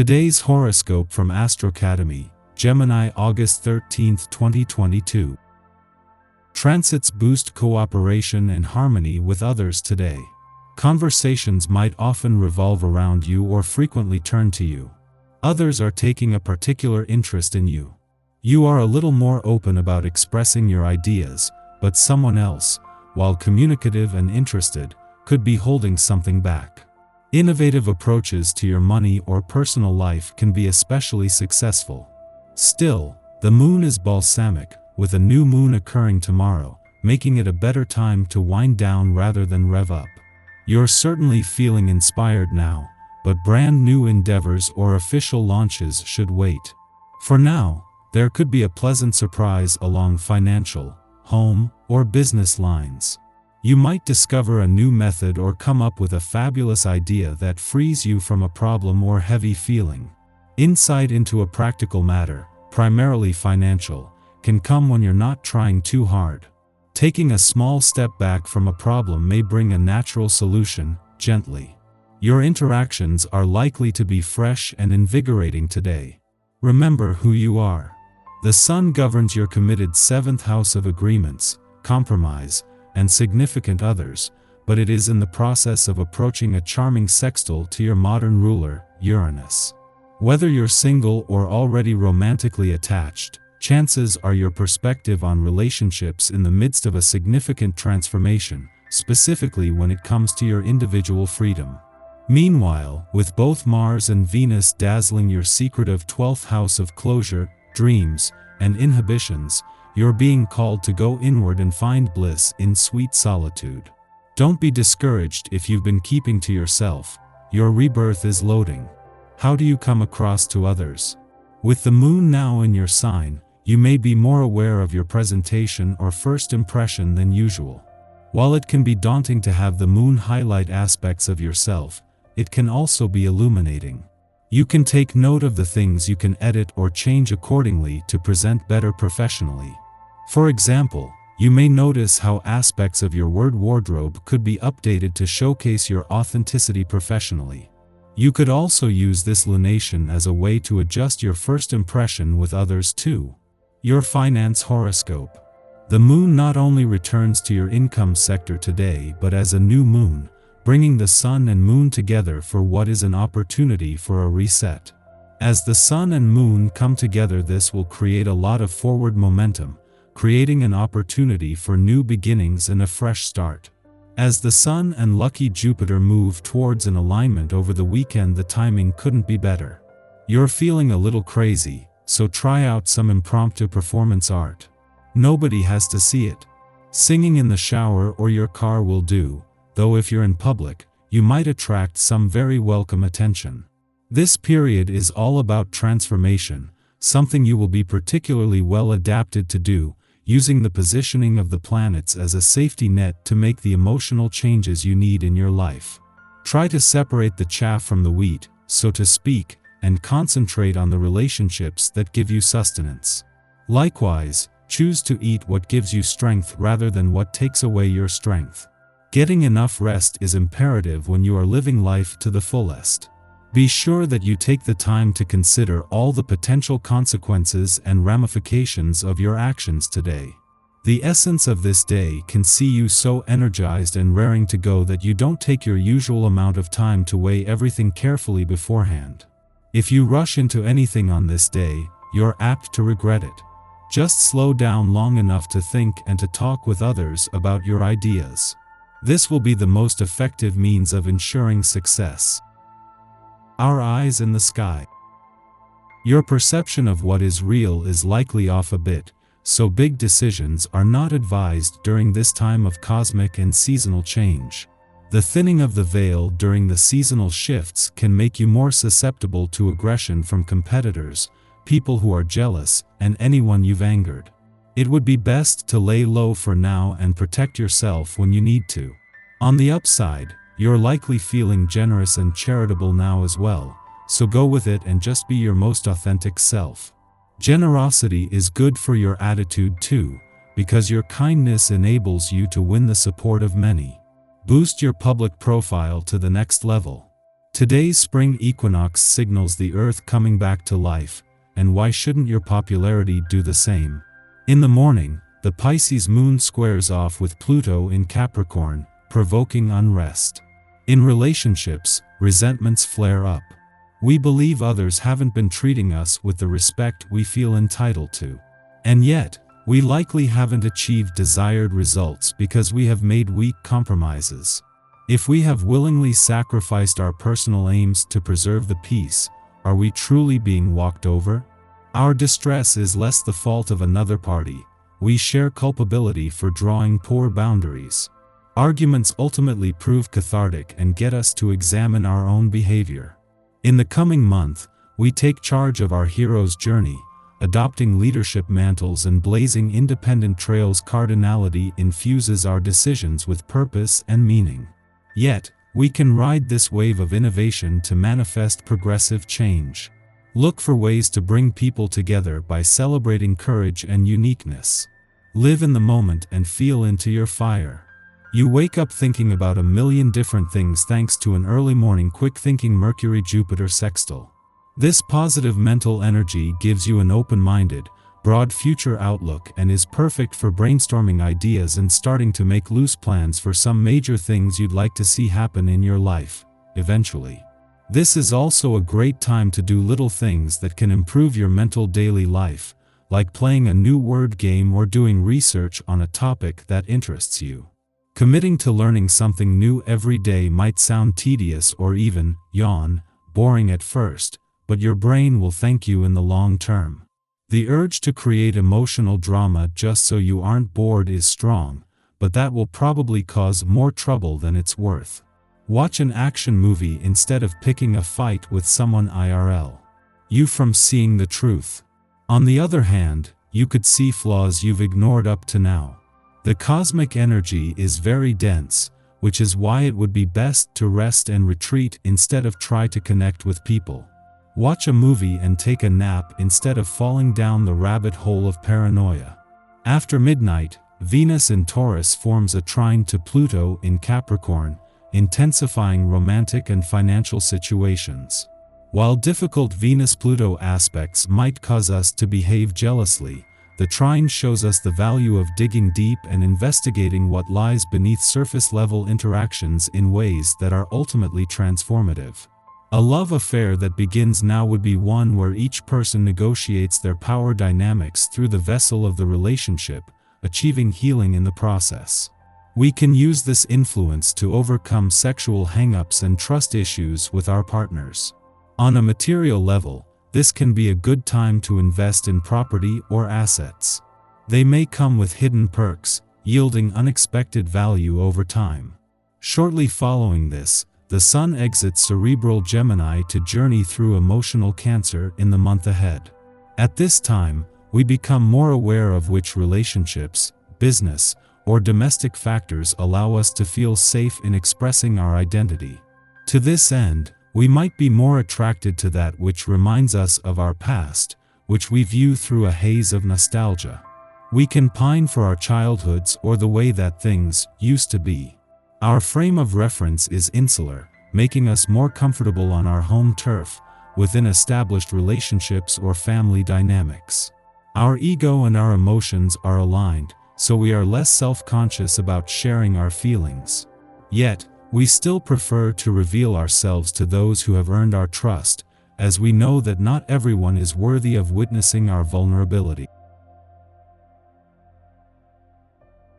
Today's horoscope from Astrocademy, Gemini, August 13, 2022. Transits boost cooperation and harmony with others today. Conversations might often revolve around you or frequently turn to you. Others are taking a particular interest in you. You are a little more open about expressing your ideas, but someone else, while communicative and interested, could be holding something back. Innovative approaches to your money or personal life can be especially successful. Still, the moon is balsamic, with a new moon occurring tomorrow, making it a better time to wind down rather than rev up. You're certainly feeling inspired now, but brand new endeavors or official launches should wait. For now, there could be a pleasant surprise along financial, home, or business lines. You might discover a new method or come up with a fabulous idea that frees you from a problem or heavy feeling. Insight into a practical matter, primarily financial, can come when you're not trying too hard. Taking a small step back from a problem may bring a natural solution, gently. Your interactions are likely to be fresh and invigorating today. Remember who you are. The sun governs your committed 7th house of agreements, compromise, and significant others, but it is in the process of approaching a charming sextile to your modern ruler, Uranus. Whether you're single or already romantically attached, chances are your perspective on relationships in the midst of a significant transformation, specifically when it comes to your individual freedom. Meanwhile, with both Mars and Venus dazzling your secretive 12th house of closure, dreams, and inhibitions, you're being called to go inward and find bliss in sweet solitude. Don't be discouraged if you've been keeping to yourself. Your rebirth is loading. How do you come across to others? With the moon now in your sign, you may be more aware of your presentation or first impression than usual. While it can be daunting to have the moon highlight aspects of yourself, it can also be illuminating. You can take note of the things you can edit or change accordingly to present better professionally. For example, you may notice how aspects of your word wardrobe could be updated to showcase your authenticity professionally. You could also use this lunation as a way to adjust your first impression with others too. Your finance horoscope. The moon not only returns to your income sector today but as a new moon, bringing the sun and moon together for what is an opportunity for a reset. As the sun and moon come together, this will create a lot of forward momentum, creating an opportunity for new beginnings and a fresh start. As the sun and lucky Jupiter move towards an alignment over the weekend, the timing couldn't be better. You're feeling a little crazy, so try out some impromptu performance art. Nobody has to see it. Singing in the shower or your car will do, though if you're in public, you might attract some very welcome attention. This period is all about transformation, something you will be particularly well adapted to do, using the positioning of the planets as a safety net to make the emotional changes you need in your life. Try to separate the chaff from the wheat, so to speak, and concentrate on the relationships that give you sustenance. Likewise, choose to eat what gives you strength rather than what takes away your strength. Getting enough rest is imperative when you are living life to the fullest. Be sure that you take the time to consider all the potential consequences and ramifications of your actions today. The essence of this day can see you so energized and raring to go that you don't take your usual amount of time to weigh everything carefully beforehand. If you rush into anything on this day, you're apt to regret it. Just slow down long enough to think and to talk with others about your ideas. This will be the most effective means of ensuring success. Our eyes in the sky. Your perception of what is real is likely off a bit, so big decisions are not advised during this time of cosmic and seasonal change. The thinning of the veil during the seasonal shifts can make you more susceptible to aggression from competitors, people who are jealous, and anyone you've angered. It would be best to lay low for now and protect yourself when you need to. On the upside, you're likely feeling generous and charitable now as well, so go with it and just be your most authentic self. Generosity is good for your attitude too, because your kindness enables you to win the support of many. Boost your public profile to the next level. Today's spring equinox signals the Earth coming back to life, and why shouldn't your popularity do the same? In the morning, the Pisces moon squares off with Pluto in Capricorn, provoking unrest. In relationships, resentments flare up. We believe others haven't been treating us with the respect we feel entitled to. And yet, we likely haven't achieved desired results because we have made weak compromises. If we have willingly sacrificed our personal aims to preserve the peace, are we truly being walked over? Our distress is less the fault of another party. We share culpability for drawing poor boundaries. Arguments ultimately prove cathartic and get us to examine our own behavior. In the coming month, we take charge of our hero's journey, adopting leadership mantles and blazing independent trails. Cardinality infuses our decisions with purpose and meaning. Yet, we can ride this wave of innovation to manifest progressive change. Look for ways to bring people together by celebrating courage and uniqueness. Live in the moment and feel into your fire. You wake up thinking about a million different things thanks to an early morning quick-thinking Mercury-Jupiter sextile. This positive mental energy gives you an open-minded, broad future outlook and is perfect for brainstorming ideas and starting to make loose plans for some major things you'd like to see happen in your life, eventually. This is also a great time to do little things that can improve your mental daily life, like playing a new word game or doing research on a topic that interests you. Committing to learning something new every day might sound tedious or even, boring at first, but your brain will thank you in the long term. The urge to create emotional drama just so you aren't bored is strong, but that will probably cause more trouble than it's worth. Watch an action movie instead of picking a fight with someone IRL. You from seeing the truth. On the other hand, you could see flaws you've ignored up to now. The cosmic energy is very dense, which is why it would be best to rest and retreat instead of try to connect with people. Watch a movie and take a nap instead of falling down the rabbit hole of paranoia. After midnight, Venus in Taurus forms a trine to Pluto in Capricorn, intensifying romantic and financial situations. While difficult Venus-Pluto aspects might cause us to behave jealously, the trine shows us the value of digging deep and investigating what lies beneath surface-level interactions in ways that are ultimately transformative. A love affair that begins now would be one where each person negotiates their power dynamics through the vessel of the relationship, achieving healing in the process. We can use this influence to overcome sexual hang-ups and trust issues with our partners. On a material level, this can be a good time to invest in property or assets. They may come with hidden perks, yielding unexpected value over time. Shortly following this, the Sun exits cerebral Gemini to journey through emotional Cancer in the month ahead. At this time, we become more aware of which relationships, business, or domestic factors allow us to feel safe in expressing our identity. To this end, we might be more attracted to that which reminds us of our past, which we view through a haze of nostalgia. We can pine for our childhoods or the way that things used to be. Our frame of reference is insular, making us more comfortable on our home turf, within established relationships or family dynamics. Our ego and our emotions are aligned, so we are less self-conscious about sharing our feelings. Yet, we still prefer to reveal ourselves to those who have earned our trust, as we know that not everyone is worthy of witnessing our vulnerability.